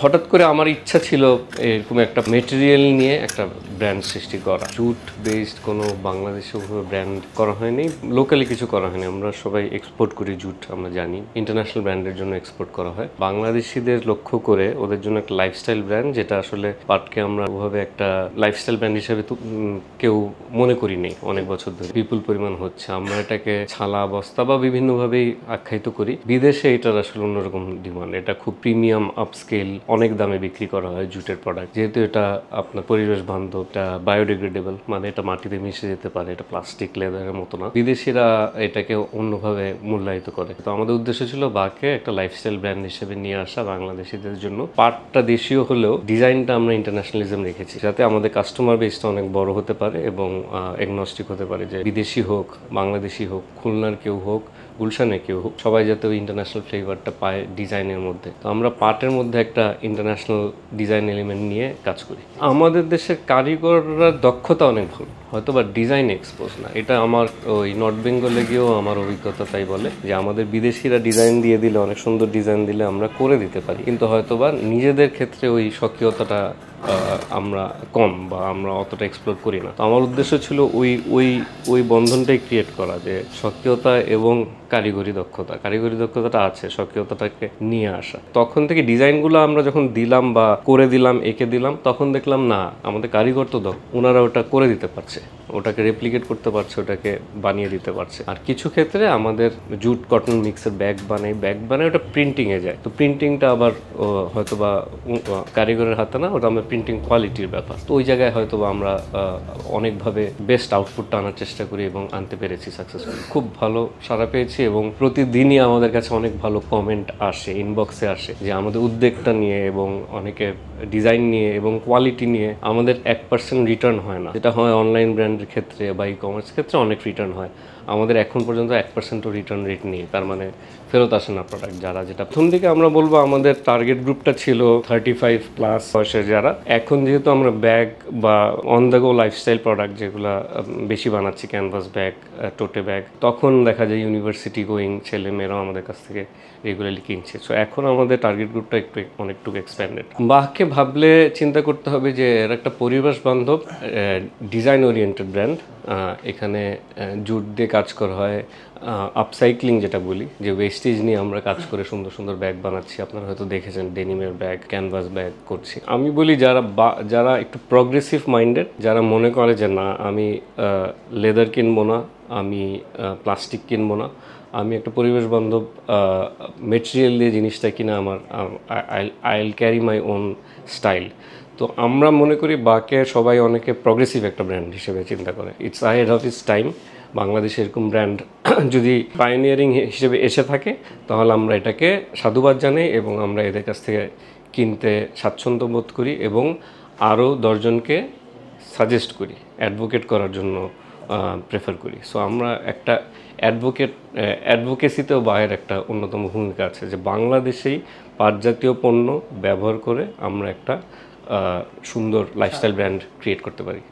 হঠাৎ করে আমার ইচ্ছা ছিল এরকম একটা মেটেরিয়াল নিয়ে একটা ব্র্যান্ড সৃষ্টি করা। জুট বেসড কোনো বাংলাদেশে ওভাবে ব্র্যান্ড করা হয়নি, লোকালি কিছু করা হয়নি। আমরা সবাই এক্সপোর্ট করি জুট, আমরা জানি ইন্টারন্যাশনাল ব্র্যান্ডের জন্য এক্সপোর্ট করা হয়। বাংলাদেশিদের লক্ষ্য করে ওদের জন্য একটা লাইফস্টাইল ব্র্যান্ড, যেটা আসলে পাটকে আমরা ওভাবে একটা লাইফস্টাইল ব্র্যান্ড হিসেবে কেউ মনে করিনি অনেক বছর ধরে। বিপুল পরিমাণ হচ্ছে, আমরা এটাকে ছালা বস্তা বা বিভিন্নভাবেই আখ্যায়িত করি। বিদেশে এটার আসলে অন্যরকম ডিমান্ড, এটা খুব প্রিমিয়াম আপস্কেল, অনেক দামে বিক্রি করা হয় জুটের প্রোডাক্ট। যেহেতু এটা আপনার পরিবেশ বান্ধব, এটা বায়োডিগ্রেডেবল, মানে এটা মাটিতে মিশে যেতে পারে, এটা প্লাস্টিক লেদারের মতো না। বিদেশিরা এটাকে অন্যভাবে মূল্যায়িত করে। তো আমাদের উদ্দেশ্য ছিল বাকে একটা লাইফস্টাইল ব্র্যান্ড হিসেবে নিয়ে আসা বাংলাদেশিদের জন্য। পাটটা দেশীয় হলেও ডিজাইনটা আমরা ইন্টারন্যাশনালিজম রেখেছি, যাতে আমাদের কাস্টমার বেসটা অনেক বড় হতে পারে এবং এগনস্টিক হতে পারে, যে বিদেশি হোক, বাংলাদেশি হোক, খুলনার কেউ হোক, গুলশানে কেউ হোক, সবাই যাতে ওই ইন্টারন্যাশনাল ফ্লেভারটা পায় ডিজাইনের মধ্যে। তো আমরা পাটের মধ্যে একটা ইন্টারন্যাশনাল ডিজাইন এলিমেন্ট নিয়ে কাজ করি। আমাদের দেশের কারিগররা দক্ষতা অনেক ভালো, হয়তো বা ডিজাইন এক্সপোজ না। এটা আমার ওই নর্থ বেঙ্গলে গিয়েও আমার অভিজ্ঞতা তাই বলে, যে আমাদের বিদেশিরা ডিজাইন দিয়ে দিলে, অনেক সুন্দর ডিজাইন দিলে আমরা করে দিতে পারি, কিন্তু হয়তো বা নিজেদের ক্ষেত্রে ওই সক্রিয়তাটা আমরা কম, বা আমরা অতটা এক্সপ্লোর করি না। তো আমার উদ্দেশ্য ছিল ওই বন্ধনটাই ক্রিয়েট করা, যে সক্রিয়তা এবং কারিগরি দক্ষতাটা আছে, সক্রিয়তাটাকে নিয়ে আসা। তখন থেকে ডিজাইনগুলো আমরা যখন দিলাম বা করে দিলাম, এঁকে দিলাম, তখন দেখলাম না, আমাদের কারিগর তো ওনারা ওটা করে দিতে পারছে, ওটাকে রেপ্লিকেট করতে পারছে, ওটাকে বানিয়ে দিতে পারছে। আর কিছু ক্ষেত্রে আমাদের জুট কটন মিক্সের ব্যাগ বানাই ওটা প্রিন্টিংয়ে যায়। তো প্রিন্টিংটা আবার হয়তো বা কারিগরের হাতে না, ওটা আমরা প্রিন্টিং কোয়ালিটির ব্যাপার। তো ওই জায়গায় হয়তো বা আমরা অনেকভাবে বেস্ট আউটপুটটা আনার চেষ্টা করি এবং আনতে পেরেছি সাকসেসফুলি। খুব ভালো সাড়া পেয়েছি এবং প্রতিদিনই আমাদের কাছে অনেক ভালো কমেন্ট আসে, ইনবক্সে আসে, যে আমাদের উদ্যোগটা নিয়ে এবং অনেকে ডিজাইন নিয়ে এবং কোয়ালিটি নিয়ে আমাদের 1% রিটার্ন হয় না, যেটা হয় অনলাইন ব্র্যান্ডের ক্ষেত্রে বা ই কমার্স ক্ষেত্রে অনেক রিটার্ন হয়। আমাদের এখন পর্যন্ত 1%ও রিটার্ন রেট নেই, তার মানে ফেরত আসে না প্রোডাক্ট। যেটা প্রথম দিকে আমরা বলবো আমাদের টার্গেট গ্রুপটা ছিল 35+ বয়সের যারা। এখন যেহেতু আমরা ব্যাগ বা on the go lifestyle product যেগুলো বেশি বানাচ্ছি, ক্যানভাস ব্যাগ, টোটে ব্যাগ, তখন দেখা যায় ইউনিভার্সিটি গোয়িং ছেলে মেয়েরাও আমাদের কাছ থেকে রেগুলারলি কিনছে। সো এখন আমাদের টার্গেট গ্রুপটা অনেকটুকু এক্সপ্যান্ডেড। বাহকে ভাবলে চিন্তা করতে হবে যে এর একটা পরিবেশ বান্ধব ডিজাইন ওরিয়েন্টেড ব্র্যান্ড। এখানে জুট দিয়ে কাজ করা হয়, আপসাইক্লিং যেটা বলি, যে ওয়েস্টেজ নিয়ে আমরা কাজ করে সুন্দর সুন্দর ব্যাগ বানাচ্ছি। আপনারা হয়তো দেখেছেন ডেনিমের ব্যাগ, ক্যানভাস ব্যাগ করছি। আমি বলি যারা একটু প্রগ্রেসিভ মাইন্ডেড, যারা মনে করে যে না, আমি লেদার কিনবো না, আমি প্লাস্টিক কিনবো না, আমি একটা পরিবেশ বান্ধব মেটেরিয়াল দিয়ে জিনিসটা কিনা আমার I will carry my own style. তো আমরা মনে করি বাকে সবাই অনেকে প্রগ্রেসিভ একটা ব্র্যান্ড হিসেবে চিন্তা করে। It's ahead of its time. বাংলাদেশে এরকম ব্র্যান্ড যদি পাইনিয়ারিং হিসেবে এসে থাকে, তাহলে আমরা এটাকে সাধুবাদ জানাই এবং আমরা এদের কাছ থেকে কিনতে স্বাচ্ছন্দ্য বোধ করি এবং আরও 10 জনকে সাজেস্ট করি, অ্যাডভোকেট করার জন্য প্রেফার করি। সো আমরা একটা অ্যাডভোকেসিতেও বায়ের একটা অন্যতম ভূমিকা আছে, যে বাংলাদেশেই পাট জাতীয় পণ্য ব্যবহার করে আমরা একটা সুন্দর লাইফস্টাইল ব্র্যান্ড ক্রিয়েট করতে পারি।